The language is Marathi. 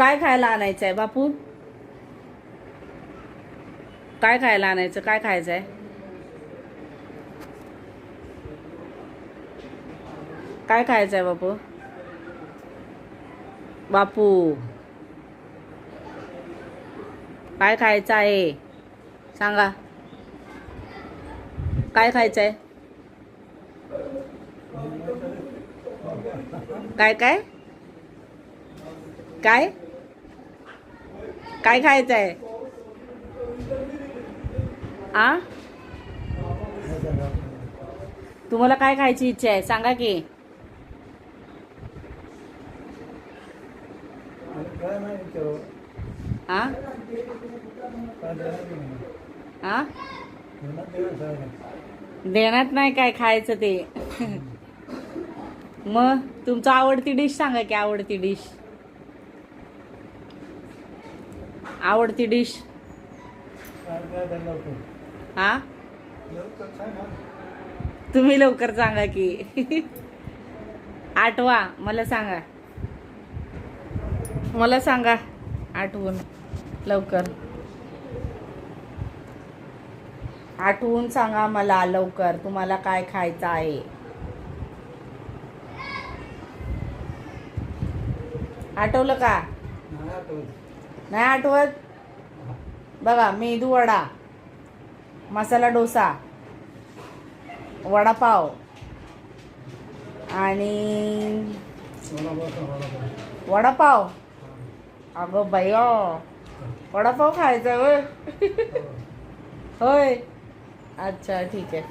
काय खायला आणायचं आहे बापू? काय खायला आणायचं? काय खायचं आहे? काय खायचं आहे बापू? बापू काय खायचं आहे सांगा? काय खायचं आहे? काय काय काय काय खायचं आहे? आ तुम्हाला काय खायची इच्छा आहे सांगा की? आ आ देण्यात नाही काय खायचं ते. मग तुमचं आवडती डिश सांगा की? आवडती डिश आवडती डिश हा तुम्ही लवकर सांगा की. आठवा मला सांगा. मला सांगा आठवून लवकर. आठवून सांगा मला लवकर तुम्हाला काय खायचं आहे. आठवलं का? नाही आठवत? बघा मेदू वडा, मसाला डोसा, वडापाव आणि वडापाव. अगं बाया वडापाव खायचा होय? होय अच्छा ठीक आहे.